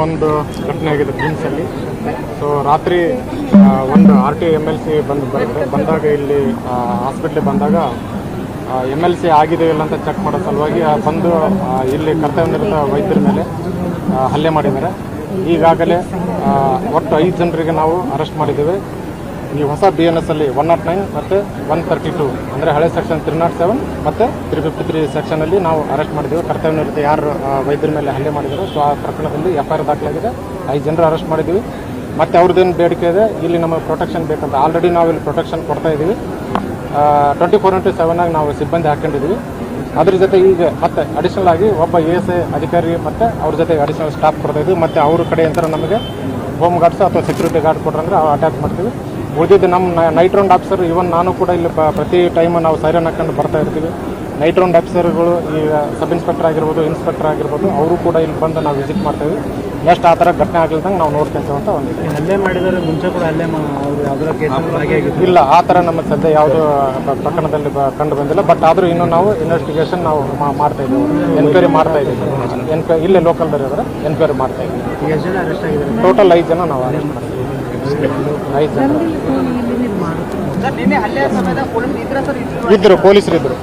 ಒಂದು ಘಟನೆ ಆಗಿದೆ ಬ್ರಿಮ್ಸಲ್ಲಿ. ಸೊ ರಾತ್ರಿ ಒಂದು RT MLC ಬಂದಾಗ ಇಲ್ಲಿ ಹಾಸ್ಪಿಟ್ಲಿಗೆ ಬಂದಾಗ MLC ಆಗಿದೆ ಇಲ್ಲ ಅಂತ ಚೆಕ್ ಮಾಡೋ ಸಲುವಾಗಿ ಬಂದು ಇಲ್ಲಿ ಕರ್ತವ್ಯನಿರತ ವೈದ್ಯರ ಮೇಲೆ ಹಲ್ಲೆ ಮಾಡಿದ್ದಾರೆ. ಈಗಾಗಲೇ ಒಟ್ಟು 5 ಜನರಿಗೆ ನಾವು ಅರೆಸ್ಟ್ ಮಾಡಿದ್ದೇವೆ. ಈ ಹೊಸ BNS ಅಲ್ಲಿ 109 ಮತ್ತು 132 ಅಂದರೆ ಹಳೆ ಸೆಕ್ಷನ್ 307 ಮತ್ತು 353 ಸೆಕ್ಷನಲ್ಲಿ ನಾವು ಅರೆಸ್ಟ್ ಮಾಡಿದ್ದೇವೆ. ಕರ್ತವ್ಯನಿರತ ಯಾರು ವೈದ್ಯರ ಮೇಲೆ ಹಲ್ಲೆ ಮಾಡಿದ್ದಾರೆ ಸೊ ಆ ಪ್ರಕರಣದಲ್ಲಿ FIR ದಾಖಲಾಗಿದೆ. 5 ಜನರು ಅರೆಸ್ಟ್ ಮಾಡಿದ್ದೀವಿ. ಮತ್ತು ಅವ್ರದ್ದೇನು ಬೇಡಿಕೆ ಇದೆ, ಇಲ್ಲಿ ನಮಗೆ ಪ್ರೊಟೆಕ್ಷನ್ ಬೇಕಂತ ಆಲ್ರೆಡಿ ನಾವು ಇಲ್ಲಿ ಪ್ರೊಟೆಕ್ಷನ್ ಕೊಡ್ತಾ ಇದ್ದೀವಿ. 24/7 ಆಗಿ ನಾವು ಸಿಬ್ಬಂದಿ ಹಾಕೊಂಡಿದ್ದೀವಿ. ಅದ್ರ ಜೊತೆ ಈಗ ಮತ್ತೆ ಅಡಿಷನಲ್ ಆಗಿ ಒಬ್ಬ ASI ಅಧಿಕಾರಿ ಮತ್ತು ಅವ್ರ ಜೊತೆ ಅಡಿಷನಲ್ ಸ್ಟಾಫ್ ಕೊಡ್ತಾ ಇದ್ವಿ. ಮತ್ತು ಅವ್ರ ಕಡೆ ಅಂತ ನಮಗೆ ಹೋಮ್ ಗಾರ್ಡ್ಸ್ ಅಥವಾ ಸೆಕ್ಯೂರಿಟಿ ಗಾರ್ಡ್ ಕೊಟ್ರಂದ್ರೆ ಅಟ್ಯಾಕ್ ಮಾಡ್ತೀವಿ. ಉಳಿದಿದ್ದು ನಮ್ಮ ನೈಟ್ ರೌಂಡ್ ಆಫೀಸರ್ ಇವನ್ ನಾನು ಕೂಡ ಇಲ್ಲಿ ಪ್ರತಿ ಟೈಮ್ ನಾವು ಸೈರನ್ ಹಾಕೊಂಡು ಬರ್ತಾ ಇರ್ತೀವಿ. ನೈಟ್ ರೌಂಡ್ ಆಫೀಸರ್ಗಳು ಈಗ ಸಬ್ ಇನ್ಸ್ಪೆಕ್ಟರ್ ಆಗಿರ್ಬೋದು, ಇನ್ಸ್ಪೆಕ್ಟರ್ ಆಗಿರ್ಬೋದು, ಅವರು ಕೂಡ ಇಲ್ಲಿ ಬಂದು ನಾವು ವಿಸಿಟ್ ಮಾಡ್ತೇವೆ. ನೆಕ್ಸ್ಟ್ ಆ ಥರ ಘಟನೆ ಆಗಲ್ದಂಗೆ ನಾವು ನೋಡ್ಕೊಂತೇವೆ ಅಂತ ಒಂದು ಹಲ್ಲೆ ಮಾಡಿದರೆ ಮುಂಚೆ ಕೂಡ ಹಲ್ಲೆ ಇಲ್ಲ, ಆ ಥರ ನಮ್ಮ ಸದ್ಯ ಯಾವುದು ಪ್ರಕರಣದಲ್ಲಿ ಕಂಡು ಬಂದಿಲ್ಲ. ಬಟ್ ಆದರೂ ಇನ್ನೂ ನಾವು ಇನ್ವೆಸ್ಟಿಗೇಷನ್ ನಾವು ಮಾಡ್ತಾ ಇದ್ದೀವಿ, ಎನ್ಕ್ವೈರಿ ಮಾಡ್ತಾ ಇದ್ದೀವಿ. ಇಲ್ಲೇ ಲೋಕಲ್ದವ್ರು ಇದ್ದಾರೆ, ಎನ್ಕ್ವೈರಿ ಮಾಡ್ತಾ ಇದ್ದೀವಿ. ಎಷ್ಟು ಜನ ಅರೆಸ್ಟ್ ಆಗಿದ್ದಾರೆ? ಟೋಟಲ್ 5 ಜನ ನಾವು ಅರೆಸ್ಟ್ ಮಾಡಿದ್ದೀವಿ. 5 ಜನ ಇದ್ದರು, ಪೊಲೀಸರು ಇದ್ದರು.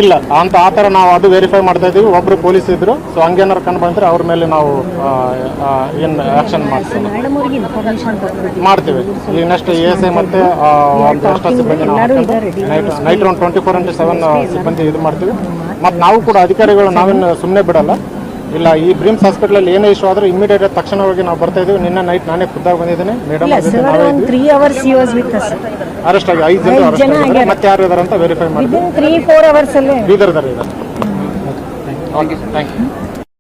ಇಲ್ಲ ಅಂತ ಆ ಥರ ನಾವು ಅದು ವೆರಿಫೈ ಮಾಡ್ತಾ ಇದ್ದೀವಿ. ಒಬ್ಬರು ಪೊಲೀಸ್ ಇದ್ರು, ಸೊ ಹಂಗೇನಾರು ಕಂಡು ಬಂದರೆ ಅವ್ರ ಮೇಲೆ ನಾವು ಏನು ಆ್ಯಕ್ಷನ್ ಮಾಡ್ತೀವಿ. ಈಗ ನೆಕ್ಸ್ಟ್ ASI ಮತ್ತು ಒಂದು ಎಕ್ಸ್ಟ್ರಾ ಸಿಬ್ಬಂದಿ ನಾವು ನೈಟ್ ರೌಂಡ್ 24/7 ಸಿಬ್ಬಂದಿ ಇದು ಮಾಡ್ತೀವಿ. ಮತ್ತು ನಾವು ಕೂಡ ಅಧಿಕಾರಿಗಳು ನಾವೇನು ಸುಮ್ಮನೆ ಬಿಡಲ್ಲ. ಇಲ್ಲ, ಈ ಬ್ರಿಮ್ಸ್ ಹಾಸ್ಪಿಟಲ್ ಏನೇ ಇಶ್ಯೂ ಆದ್ರೆ ಇಮಿಡಿಯೇಟ್ ತಕ್ಷಣವಾಗಿ ನಾವು ಬರ್ತಾ ಇದೀವಿ. ನಿನ್ನೆ ನೈಟ್ ನಾನೇ ಖುದ್ದಾಗಿ ಬಂದಿದ್ದೇನೆ. ಮೇಡಮ್ ಅರೆಸ್ಟ್ ಆಗಿ 5 ಜನರು ಅರೆಸ್ಟ್ ಆಗಿದ್ದಾರೆ. ಮತ್ತೆ ಯಾರು ಇದಾರೆ ಅಂತ ವೆರಿಫೈ ಮಾಡಿ ಬೀದರ್ ಇದ್ದಾರೆ. Okay, thank you.